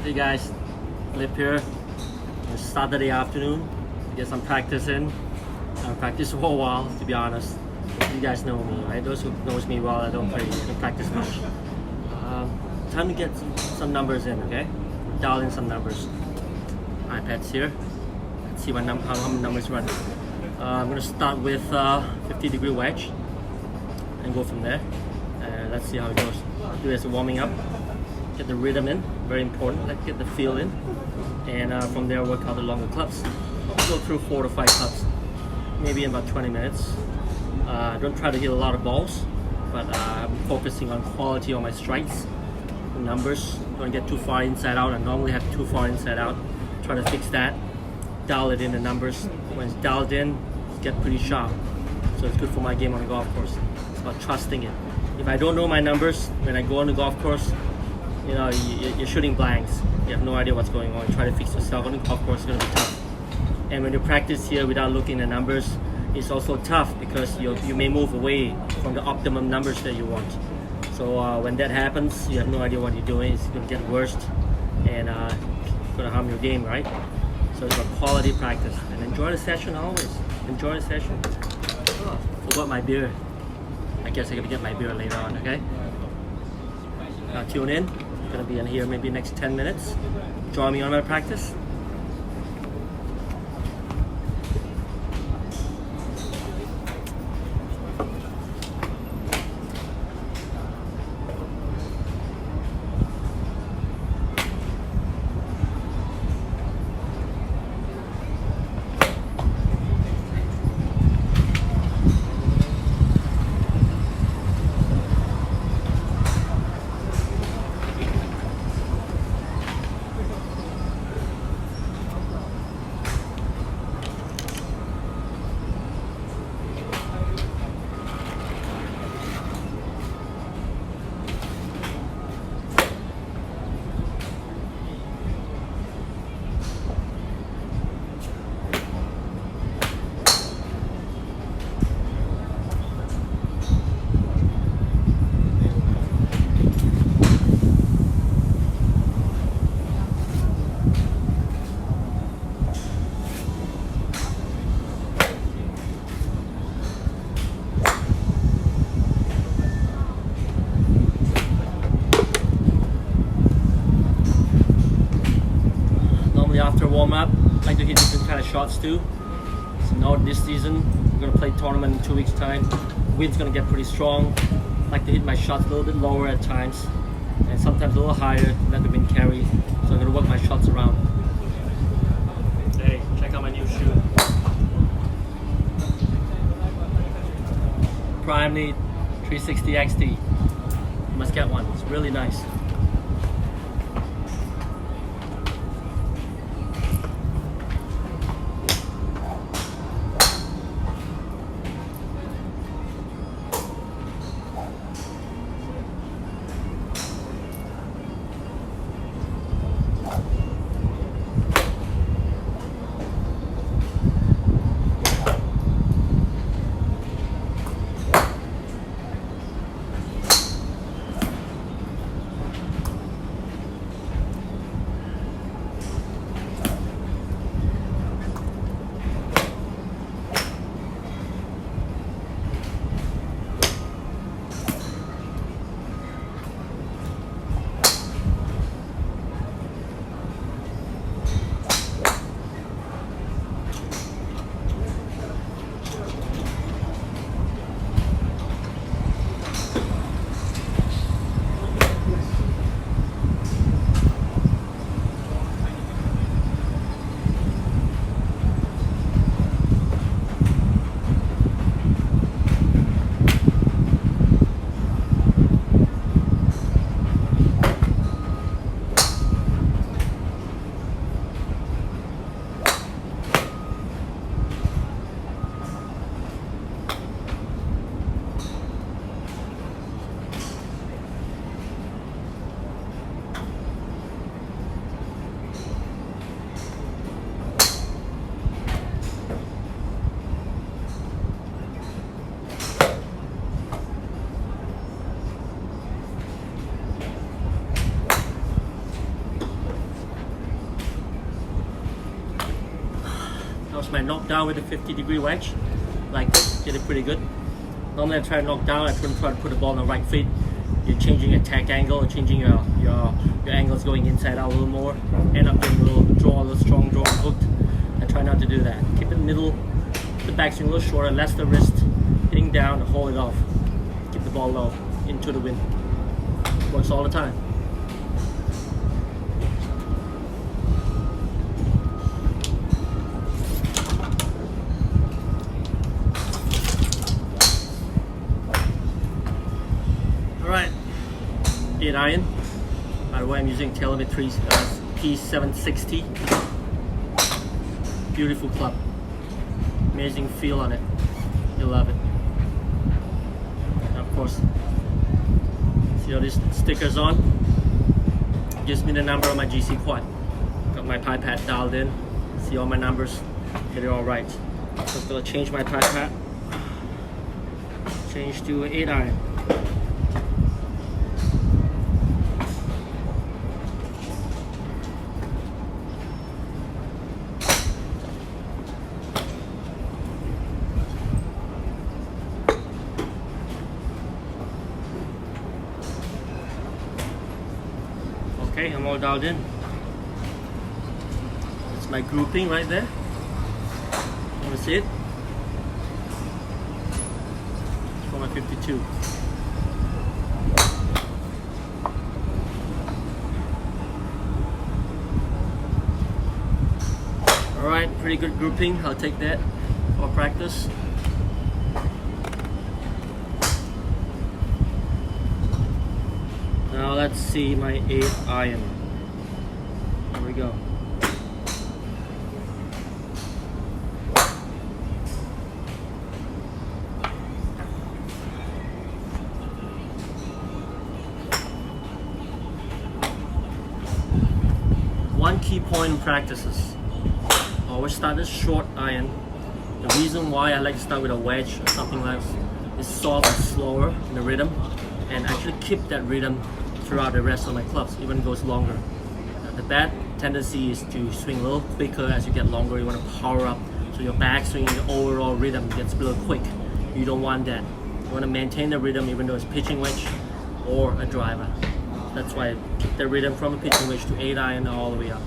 Hey guys, Lip here. It's Saturday afternoon. Get some practice in. I practiced for a while, to be honest. You guys know me, right? Those who knows me well, I don't practice much. Time to get some numbers in, okay? Dial in some numbers. iPad's here. Let's see how many numbers run. I'm gonna start with 50-degree wedge and go from there. Let's see how it goes. Do it as a warming up. Get the rhythm in, very important. Let's get the feel in, and from there work out the longer clubs. Go through 4 to 5 clubs, maybe in about 20 minutes. Don't try to hit a lot of balls, but I'm focusing on quality on my strikes, the numbers. Don't get too far inside out. I normally have too far inside out. Try to fix that. Dial it in the numbers. When it's dialed in, it's get pretty sharp. So it's good for my game on the golf course. It's about trusting it. If I don't know my numbers when I go on the golf course, you know, you're shooting blanks. You have no idea what's going on. You try to fix yourself on the golf course, it's going to be tough. And when you practice here without looking at numbers, it's also tough because you may move away from the optimum numbers that you want. So when that happens, you have no idea what you're doing. It's going to get worse and it's going to harm your game, right? So it's about quality practice. And enjoy the session always. Enjoy the session. Oh, forgot my beer. I guess I'm going to get my beer later on, okay? Now tune in. I'm going to be in here maybe next 10 minutes. Join me on my practice. After warm up, I like to hit different kind of shots too. So now this season, we're gonna play tournament in 2 weeks time. Wind's gonna get pretty strong. I like to hit my shots a little bit lower at times, and sometimes a little higher to let the wind carry. So I'm gonna work my shots around. Hey, check out my new shoe. Primeknit 360 XT. You must get one. It's really nice. What's my knockdown with a 50-degree wedge? Like this, get it pretty good. Normally I try to knock down, I try to put the ball on the right feet. You're changing attack angle, or changing your angles going inside out a little more. End up getting a little strong draw hooked. I try not to do that. Keep it middle, the backswing a little shorter, less the wrist, hitting down, hold it off. Keep the ball low, into the wind. Works all the time. Alright, 8 iron. By the way, I'm using TaylorMade P760. Beautiful club. Amazing feel on it. You'll love it. And of course, see all these stickers on? Gives me the number of my GC quad. Got my pie pad dialed in. See all my numbers. Get it all right. So I'm gonna change my pie pad. Change to 8 iron. Okay, I'm all dialed in. It's my grouping right there. You want to see it? For my 52. Alright, pretty good grouping. I'll take that for practice. Now let's see my 8 iron. Here we go. One key point in practices. Always start with short iron. The reason why I like to start with a wedge or something like this is soft and slower in the rhythm, and actually keep that rhythm throughout the rest of my clubs, even goes longer. The bad tendency is to swing a little quicker as you get longer. You want to power up, so your backswing, your overall rhythm gets a little quick. You don't want that. You want to maintain the rhythm even though it's pitching wedge or a driver. That's why I keep the rhythm from a pitching wedge to 8 iron all the way up.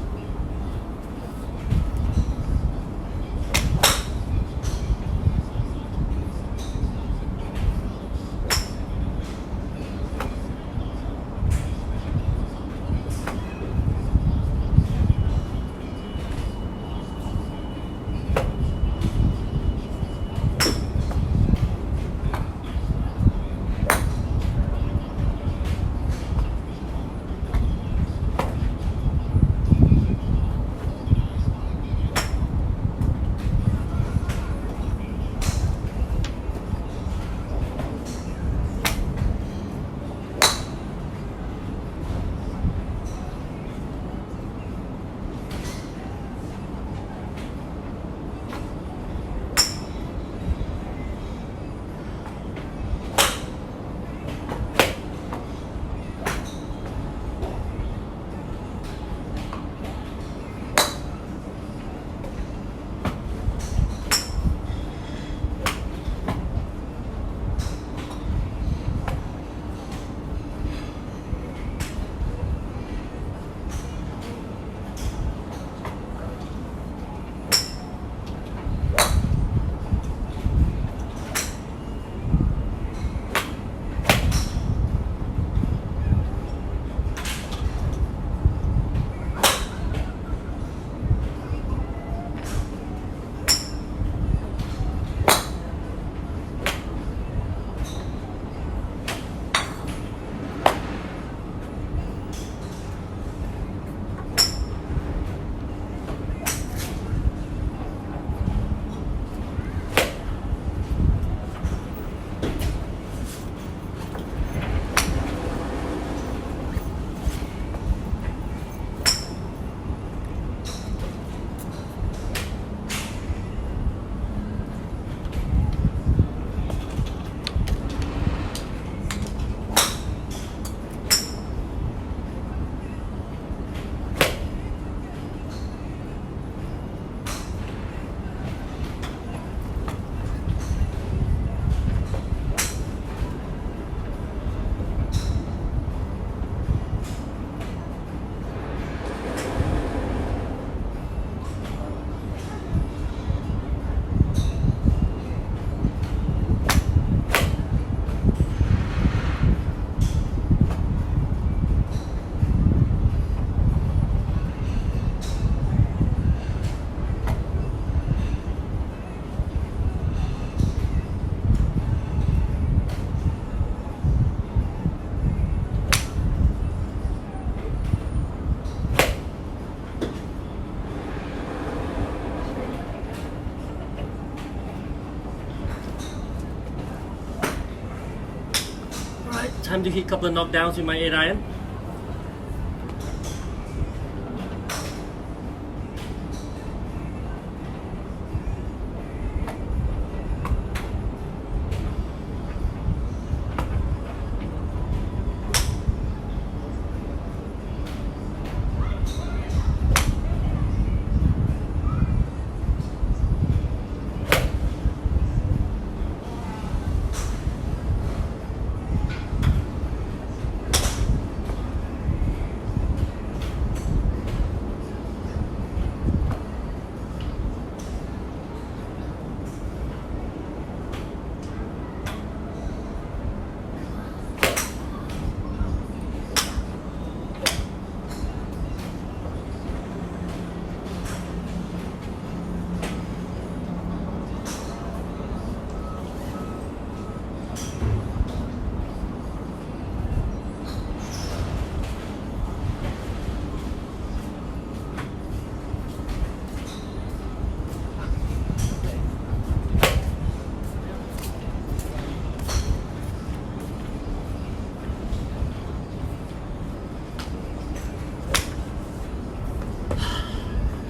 time to hit a couple of knockdowns with my 8 iron.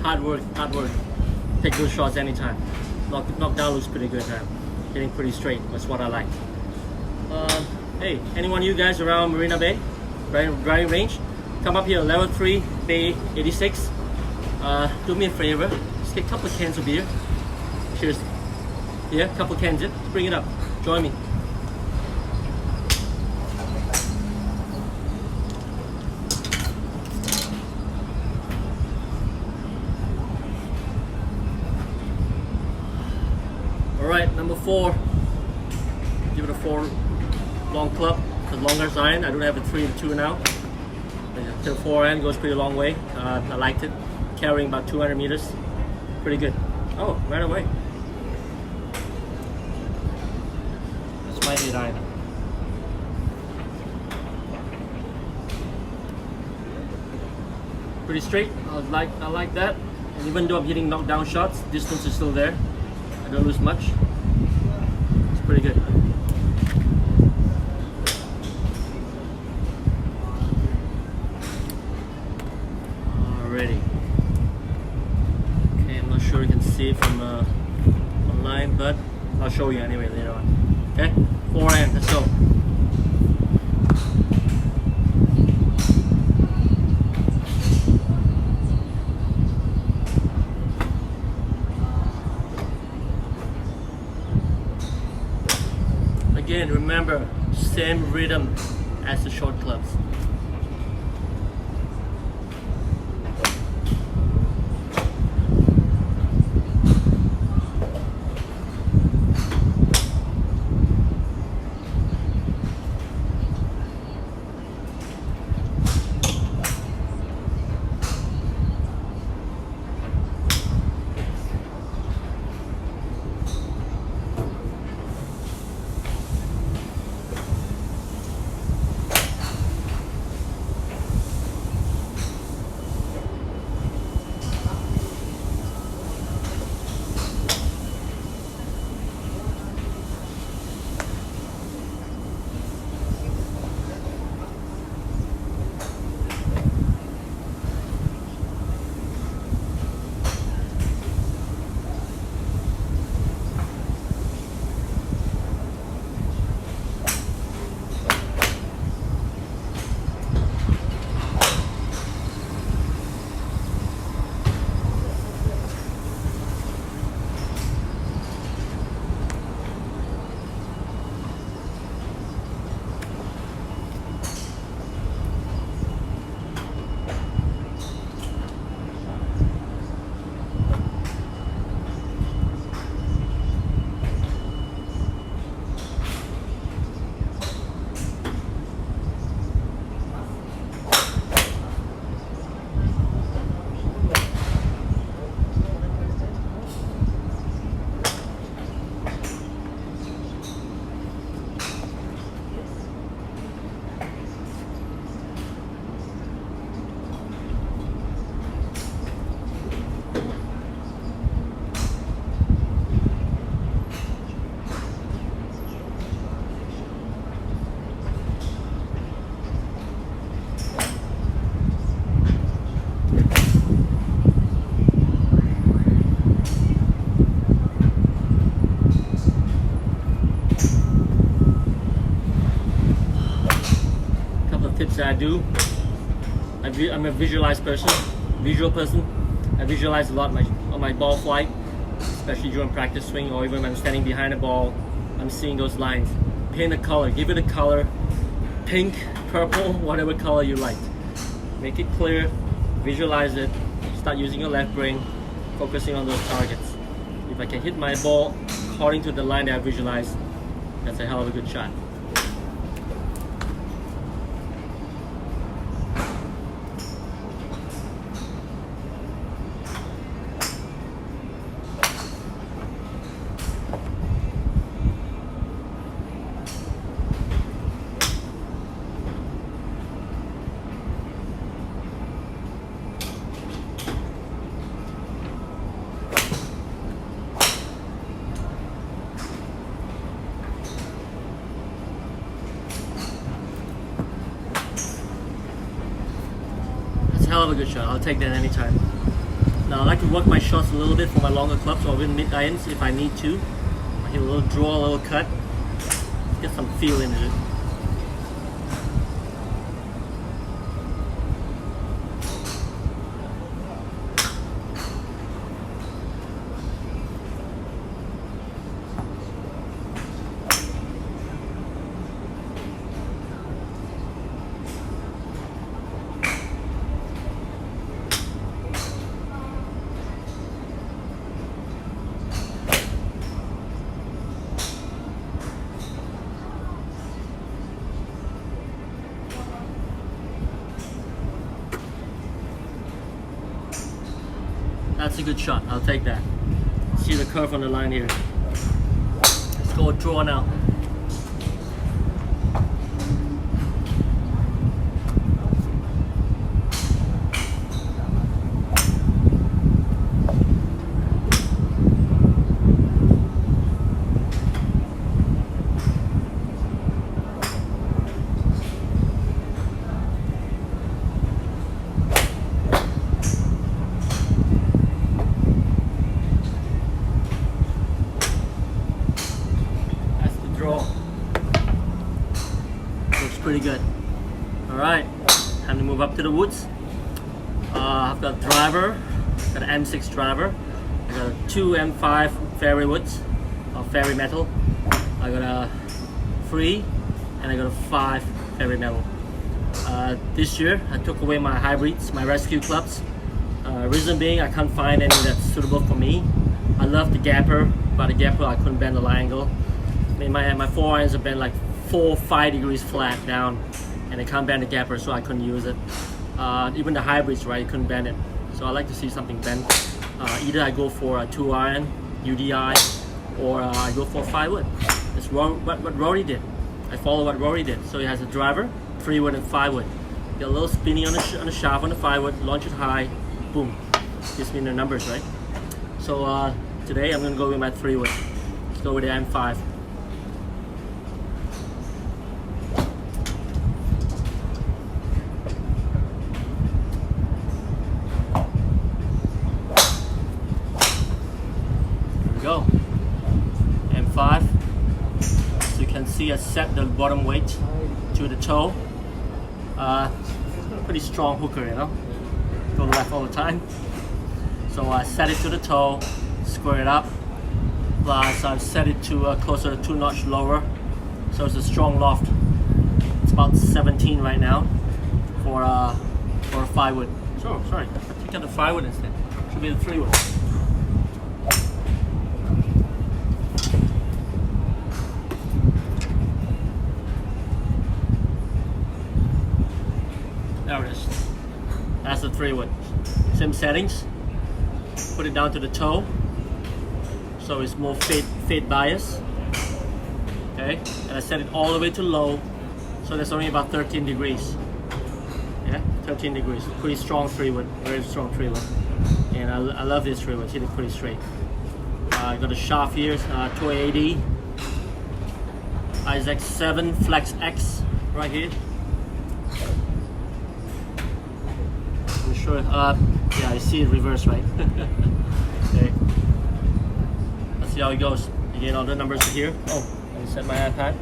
Hard work, hard work. Take those shots anytime. Knockdown looks pretty good now. Getting pretty straight. That's what I like. Hey, anyone of you guys around Marina Bay, driving range, come up here, level 3, Bay 86. Do me a favor, just get a couple of cans of beer. Cheers. Yeah, a couple of cans, just bring it up. Join me. Alright, number 4. Give it a 4 long club, the longest iron. I don't have a 3 and 2 now. The 4 iron goes pretty long way. I liked it. Carrying about 200 meters. Pretty good. Oh, right away. That's my 8 iron. Pretty straight. I like that. And even though I'm hitting knockdown shots, distance is still there. I don't lose much. It's pretty good. Alrighty. Okay, I'm not sure you can see it from online, but I'll show you anyway later on. Okay, 4 iron, let's go. Again, remember, same rhythm as the short clubs. that I do, I'm a visualized person, visual person. I visualize a lot on my ball flight, especially during practice swing or even when I'm standing behind the ball. I'm seeing those lines. Paint a color, give it a color, pink, purple, whatever color you like. Make it clear, visualize it, start using your left brain, focusing on those targets. If I can hit my ball according to the line that I visualized, that's a hell of a good shot. Hell of a good shot. I'll take that anytime. Now I like to work my shots a little bit for my longer clubs or even mid irons if I need to. I hit a little draw, a little cut, get some feel into it. That's a good shot. I'll take that. See the curve on the line here. Let's go draw now. Pretty good. Alright, time to move up to the woods. I've got driver, got an M6 driver. I got a 2 M5 fairway woods, or fairway metal. I got a 3 and I got a 5 fairway metal. This year I took away my hybrids, my rescue clubs. Reason being I can't find any that's suitable for me. I love the gapper, but the gapper I couldn't bend the line angle. I mean, my 4 irons have been like 4-5 degrees flat down, and I can't bend the gapper, so I couldn't use it. Even the hybrids, right, you couldn't bend it. So I like to see something bent. Either I go for a 2 iron, UDI, or I go for 5 wood. That's what Rory did. I follow what Rory did. So he has a driver, 3 wood and 5 wood. Get a little spinny on the shaft on the 5 wood, launch it high, boom. Gives me the numbers, right? So today I'm gonna go with my 3 wood. Let's go with the M5. Go. M5. So you can see I set the bottom weight to the toe. Pretty strong hooker, you know. Go left all the time. So I set it to the toe, square it up. Plus I've set it to closer to 2 notch lower. So it's a strong loft. It's about 17 right now for a 5 wood. So sorry, I took out the 5 wood instead. Should be the 3 wood. There it is. That's the 3 wood. Same settings. Put it down to the toe, so it's more fade bias. Okay, and I set it all the way to low, so that's only about 13 degrees. Yeah, 13 degrees. Pretty strong 3 wood. Very strong 3 wood. And I love this 3 wood. Hit it pretty straight. I got a shaft here, 280. Isaac 7 Flex X right here. I'm sure. Yeah, I see it reverse, right? Okay. Let's see how it goes. Again, all the numbers are here. Oh, let me set my iPad.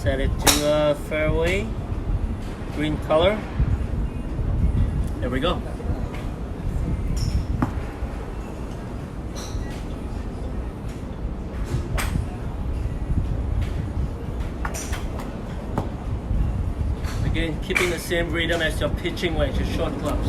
Set it to fairway, green color. There we go. Again, keeping the same rhythm as your pitching wedge, your short clubs.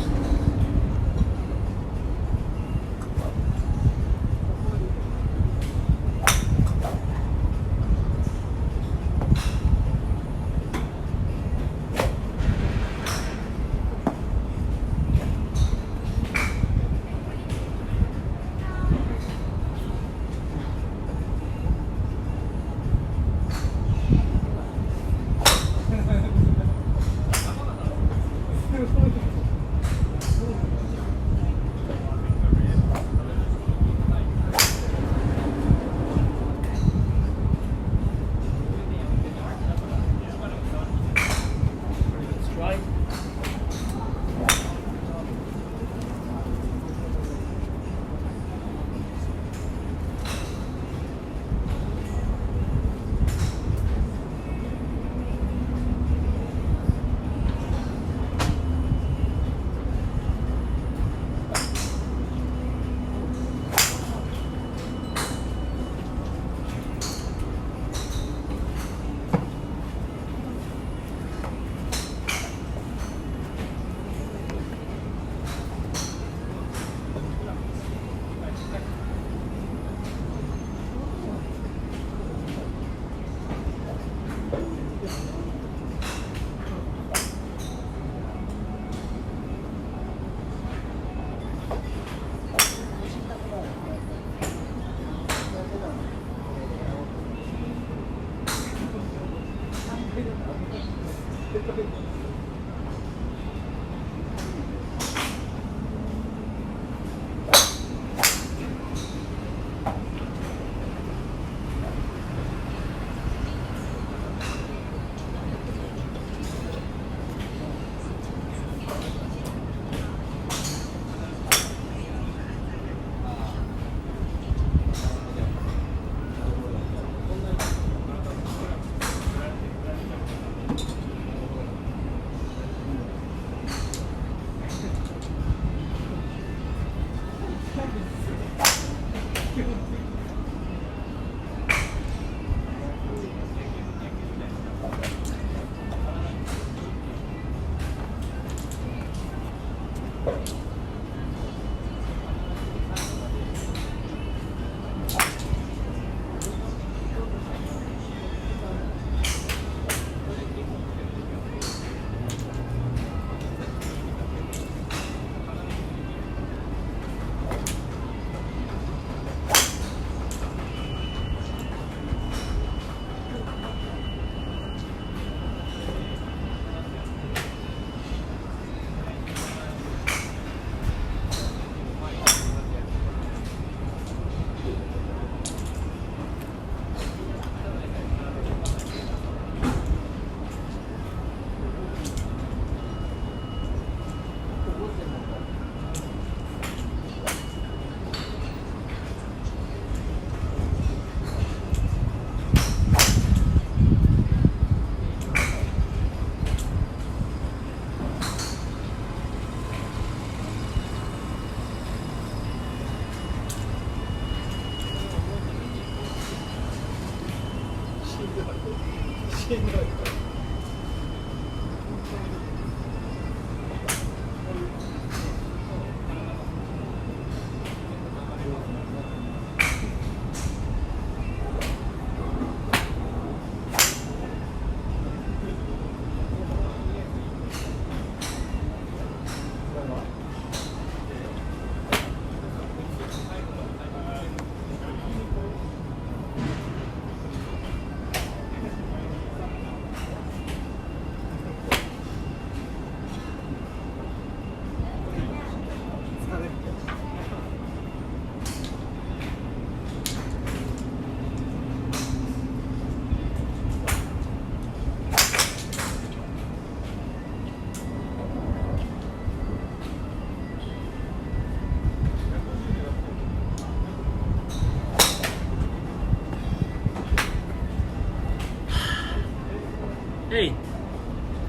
Hey,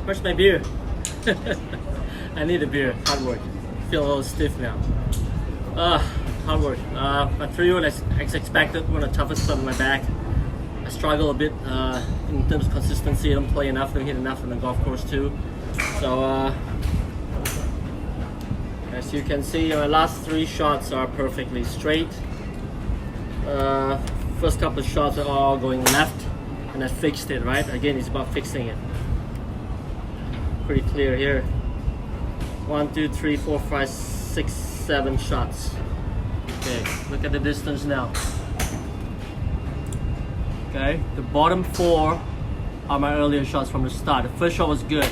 where's my beer? I need a beer. Hard work. Feel a little stiff now. Hard work. My 3-wood as expected, one of the toughest on my back. I struggle a bit in terms of consistency. I don't play enough, don't hit enough on the golf course too. So as you can see, my last 3 shots are perfectly straight. First couple of shots are all going left, and I fixed it, right? Again, it's about fixing it. Pretty clear here. 1, 2, 3, 4, 5, 6, 7 shots. Okay, look at the distance now. Okay, the bottom 4 are my earlier shots from the start. The first shot was good.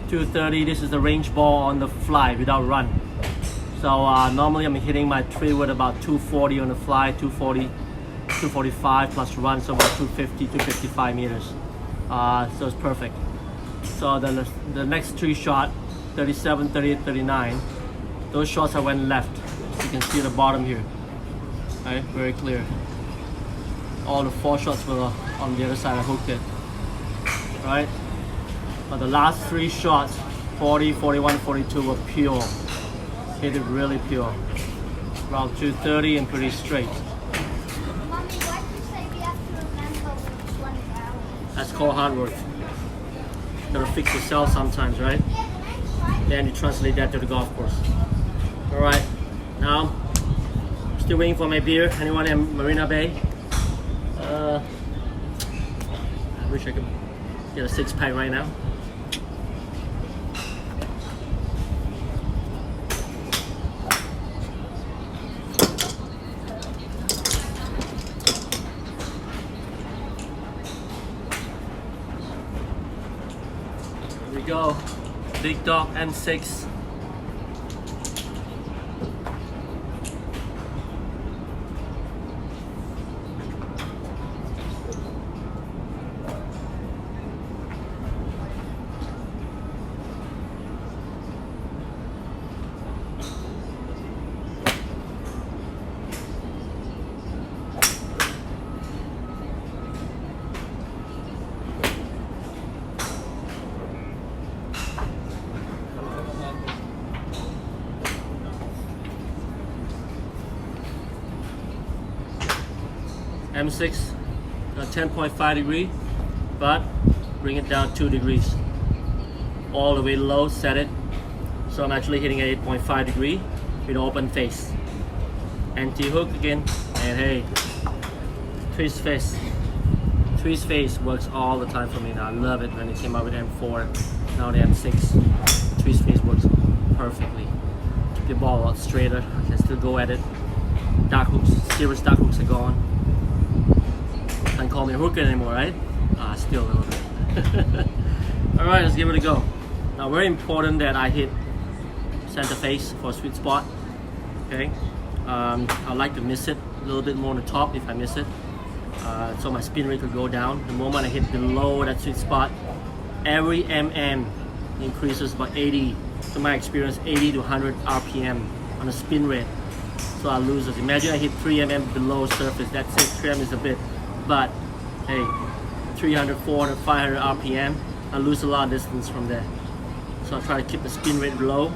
230, this is the range ball on the fly without run. So normally I'm hitting my 3-wood about 240 on the fly, 240, 245 plus run, so about 250, 255 meters. So it's perfect. So the next 3 shot, 37, 38, 39, those shots I went left. As you can see at the bottom here. Right, very clear. All the 4 shots were on the other side, I hooked it. Right? But the last 3 shots, 40, 41, 42 were pure. Hit it really pure. Around 230 and pretty straight. Mommy, why do you say we have to remember which one is ours? That's called hard work. Gotta fix yourself sometimes, right? Then you translate that to the golf course. Alright, now, still waiting for my beer. Anyone in Marina Bay? I wish I could get a 6-pack right now. Here we go. Big Dog M6. M6, 10.5 degree, but bring it down 2 degrees. All the way low, set it. So I'm actually hitting at 8.5 degree with open face. Anti-hook again, and hey, twist face. Twist face works all the time for me now. I love it when it came out with M4, now the M6. Twist face works perfectly. Keep the ball a lot straighter, I can still go at it. Dark hooks, serious dark hooks are gone. Can't call me a hooker anymore, right? Still a little bit. Alright, let's give it a go. Now, very important that I hit center face for a sweet spot. Okay, I like to miss it a little bit more on the top if I miss it. So my spin rate will go down. The moment I hit below that sweet spot, every mm increases by 80, to my experience, 80 to 100 RPM on the spin rate. So I lose it. Imagine I hit 3 mm below surface. That's it, 3 mm is a bit. But hey, 300, 400, 500 RPM, I lose a lot of distance from there. So I try to keep the spin rate low.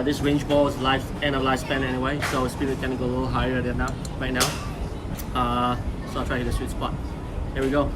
This range ball is end of lifespan anyway, so spin rate can go a little higher than now, right now. So I'll try to hit the sweet spot. Here we go.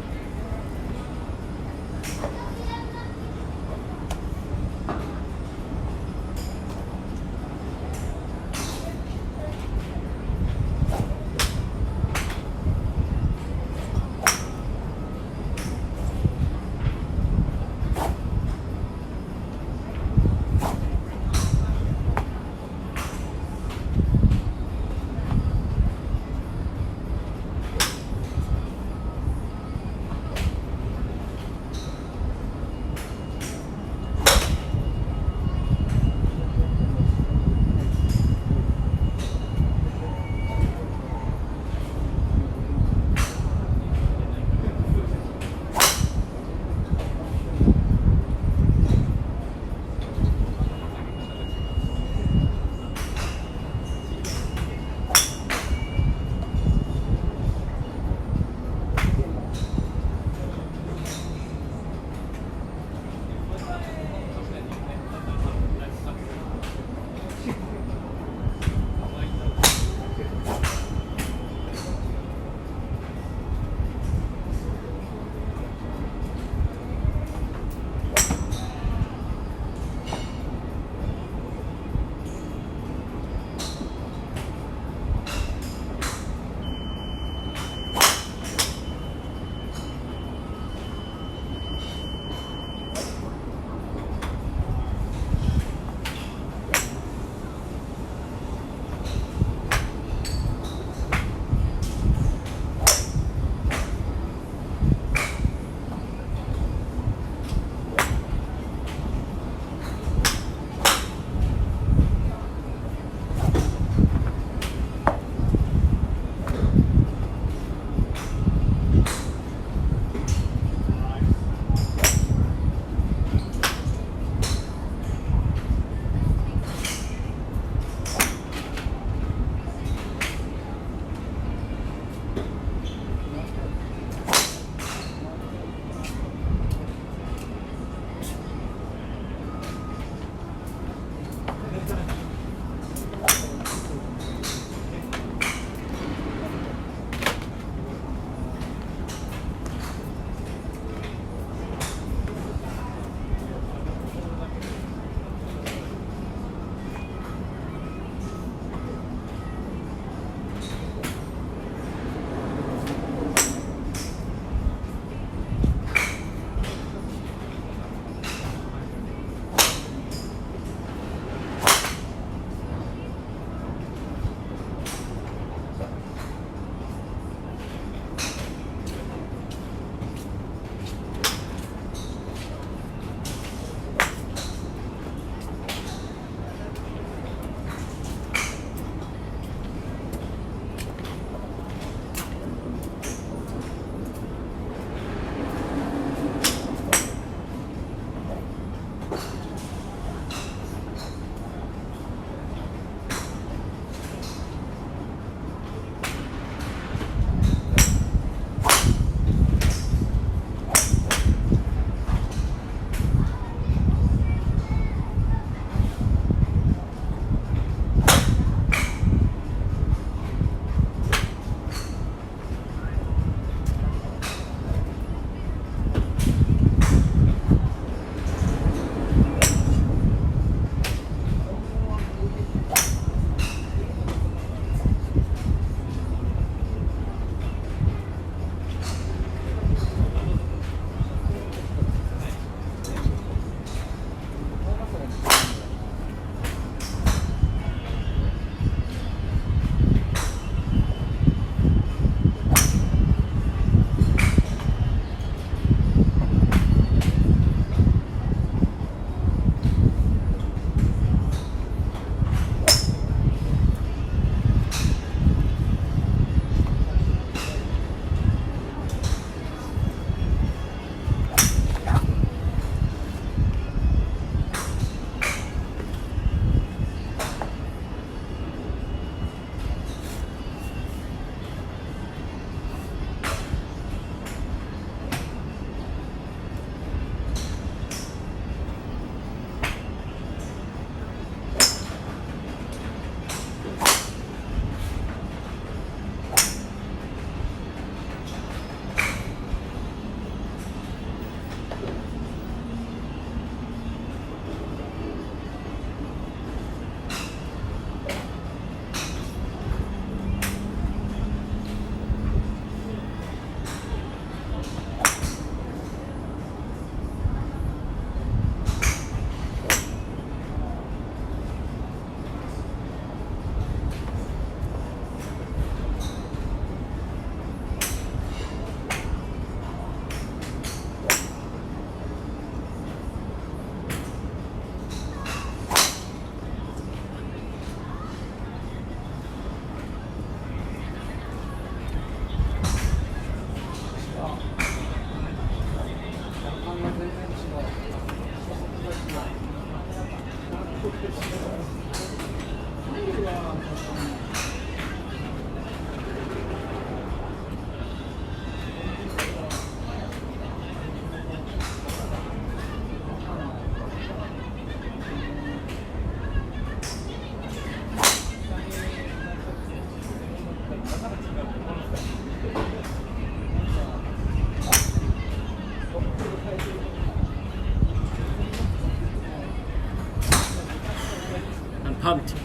pumped.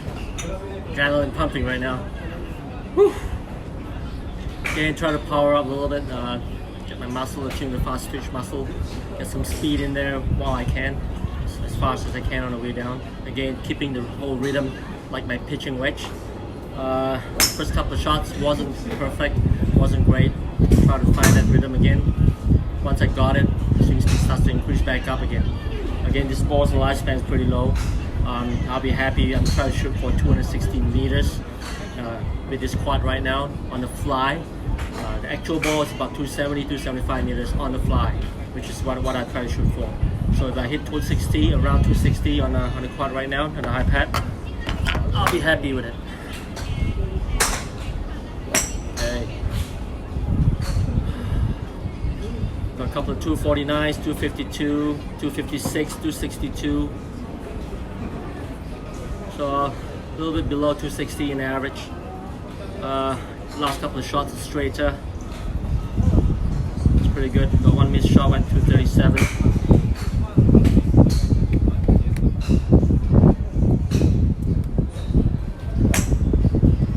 Adrenaline pumping right now. Whew. Again, try to power up a little bit. Get my muscle, attune the fast twitch muscle. Get some speed in there while I can, as fast as I can on the way down. Again, keeping the whole rhythm like my pitching wedge. First couple of shots wasn't perfect, wasn't great. Try to find that rhythm again. Once I got it, the swing speed starts to increase back up again. Again, this ball's lifespan is pretty low. I'll be happy. I'm trying to shoot for 260 meters with this quad right now on the fly. The actual ball is about 270, 275 meters on the fly, which is what I try to shoot for. So if I hit 260, around 260 on the quad right now, on the high pad, I'll be happy with it. Okay. Got a couple of 249s, 252, 256, 262. So a little bit below 260 in average. Last couple of shots are straighter. It's pretty good. Got one missed shot, went 237.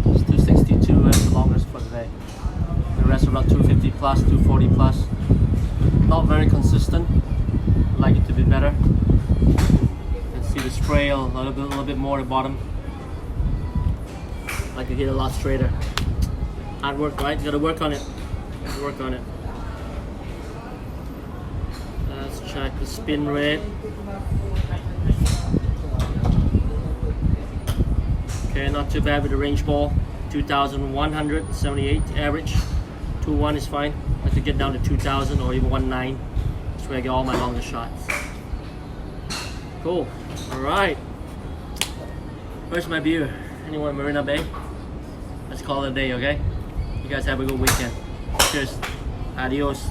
It's 262, that's the longest for today. The rest are about 250 plus, 240 plus. Not very consistent. I'd like it to be better. You can see the spray a little bit more at the bottom. I'd like to hit a lot straighter. Hard work, right? You gotta work on it. Work on it. Let's check the spin rate. Okay, not too bad with the range ball. 2,178 average. 2.1 is fine. I like to get down to 2,000 or even 1.9. That's where I get all my longer shots. Cool. Alright. Where's my beer? Anyone in Marina Bay? Let's call it a day, okay? You guys have a good weekend. Cheers. Adios.